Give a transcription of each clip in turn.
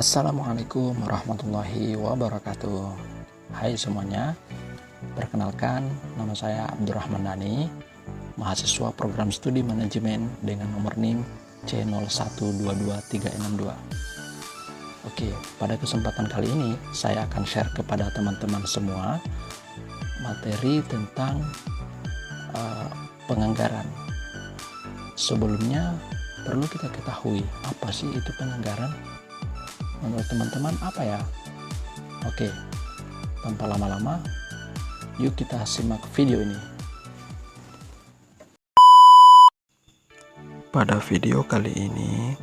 Assalamualaikum warahmatullahi wabarakatuh. Hai semuanya, perkenalkan nama saya Abdurrahman Dani, mahasiswa program studi manajemen dengan nomor NIM C022362. Oke, pada kesempatan kali ini saya akan share kepada teman-teman semua materi tentang penganggaran. Sebelumnya perlu kita ketahui apa sih itu penganggaran. Menurut teman-teman apa ya? Oke, tanpa lama-lama, yuk kita simak video ini. Pada video kali ini,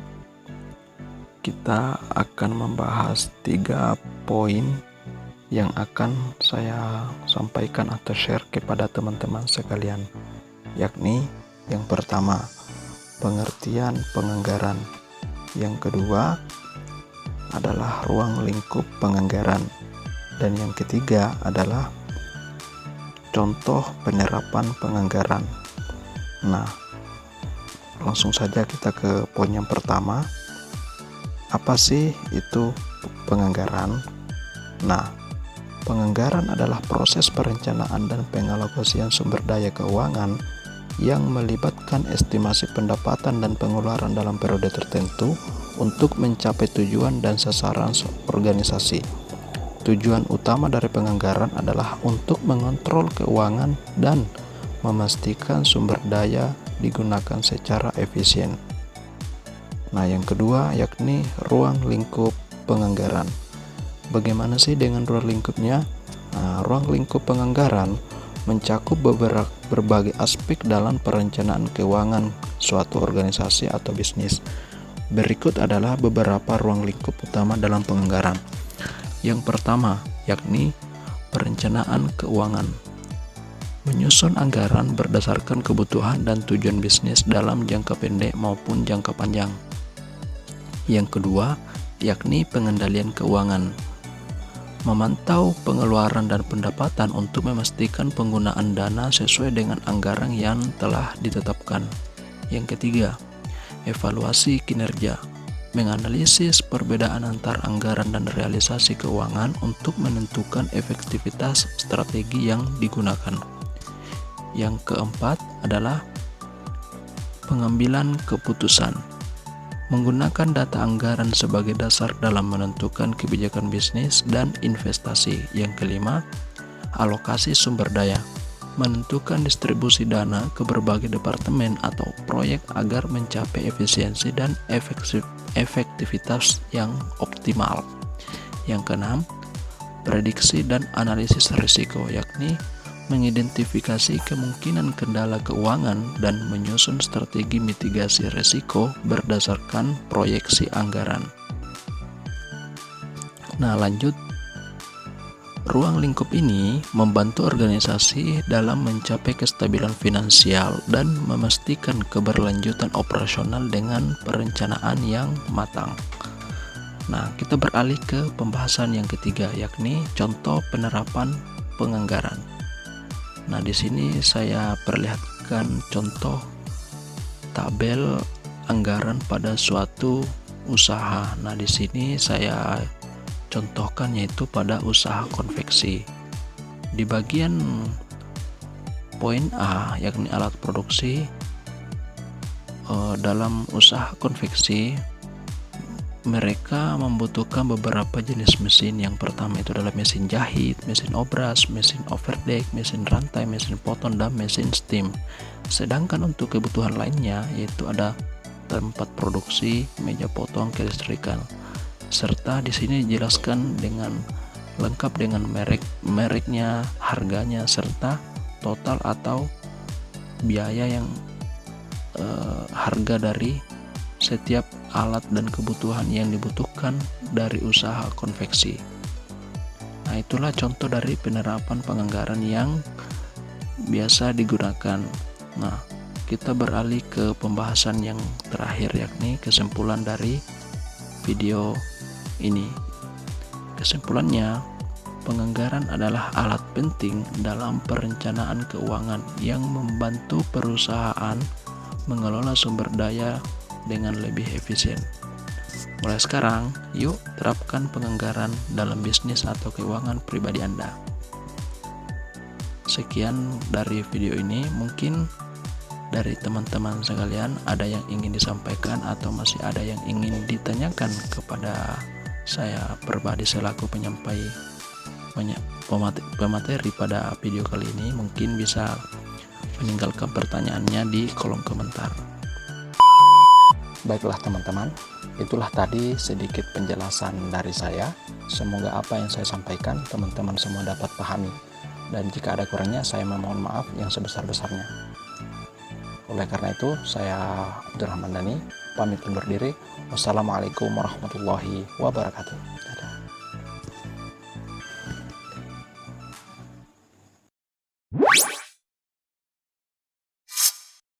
kita akan membahas 3 poin yang akan saya sampaikan atau share kepada teman-teman sekalian, yakni yang pertama, pengertian penganggaran. Yang kedua adalah ruang lingkup penganggaran, dan yang ketiga adalah contoh penerapan penganggaran. Nah, langsung saja kita ke poin yang pertama. Apa sih itu penganggaran? Nah, penganggaran adalah proses perencanaan dan pengalokasian sumber daya keuangan yang melibatkan estimasi pendapatan dan pengeluaran dalam periode tertentu untuk mencapai tujuan dan sasaran organisasi. Tujuan utama dari penganggaran adalah untuk mengontrol keuangan dan memastikan sumber daya digunakan secara efisien. Nah, yang kedua yakni ruang lingkup penganggaran. Bagaimana sih dengan ruang lingkupnya? Nah, ruang lingkup penganggaran mencakup berbagai aspek dalam perencanaan keuangan suatu organisasi atau bisnis. Berikut adalah beberapa ruang lingkup utama dalam penganggaran. Yang pertama, yakni perencanaan keuangan. Menyusun anggaran berdasarkan kebutuhan dan tujuan bisnis dalam jangka pendek maupun jangka panjang. Yang kedua, yakni pengendalian keuangan. Memantau pengeluaran dan pendapatan untuk memastikan penggunaan dana sesuai dengan anggaran yang telah ditetapkan. Yang ketiga, evaluasi kinerja. Menganalisis perbedaan antar anggaran dan realisasi keuangan untuk menentukan efektivitas strategi yang digunakan. Yang keempat adalah pengambilan keputusan. Menggunakan data anggaran sebagai dasar dalam menentukan kebijakan bisnis dan investasi. Yang kelima, alokasi sumber daya. Menentukan distribusi dana ke berbagai departemen atau proyek agar mencapai efisiensi dan efektivitas yang optimal. Yang keenam, prediksi dan analisis risiko, yakni mengidentifikasi kemungkinan kendala keuangan dan menyusun strategi mitigasi risiko berdasarkan proyeksi anggaran. Nah, lanjut. Ruang lingkup ini membantu organisasi dalam mencapai kestabilan finansial dan memastikan keberlanjutan operasional dengan perencanaan yang matang. Nah, kita beralih ke pembahasan yang ketiga, yakni contoh penerapan penganggaran. Nah, di sini saya perlihatkan contoh tabel anggaran pada suatu usaha. Nah, di sini saya contohkan yaitu pada usaha konveksi. Di bagian poin A, yakni alat produksi, dalam usaha konveksi mereka membutuhkan beberapa jenis mesin. Yang pertama itu adalah mesin jahit, mesin obras, mesin overdeck, mesin rantai, mesin potong, dan mesin steam. Sedangkan untuk kebutuhan lainnya yaitu ada tempat produksi, meja potong, kelistrikan. Serta di sini dijelaskan dengan lengkap dengan mereknya, harganya, serta total atau biaya yang harga dari setiap alat dan kebutuhan yang dibutuhkan dari usaha konveksi. Nah, itulah contoh dari penerapan penganggaran yang biasa digunakan. Nah, kita beralih ke pembahasan yang terakhir, yakni kesimpulan dari video ini. Kesimpulannya, penganggaran adalah alat penting dalam perencanaan keuangan yang membantu perusahaan mengelola sumber daya dengan lebih efisien. Mulai sekarang, yuk terapkan penganggaran dalam bisnis atau keuangan pribadi Anda. Sekian dari video ini. Mungkin dari teman-teman sekalian ada yang ingin disampaikan atau masih ada yang ingin ditanyakan kepada saya pribadi selaku pemateri pada video kali ini. Mungkin bisa meninggalkan pertanyaannya di kolom komentar. Baiklah teman-teman, itulah tadi sedikit penjelasan dari saya. Semoga apa yang saya sampaikan teman-teman semua dapat pahami. Dan jika ada kurangnya, saya memohon maaf yang sebesar-besarnya. Oleh karena itu, saya Abdurrahman Dhani pamit undur diri. Wassalamualaikum warahmatullahi wabarakatuh.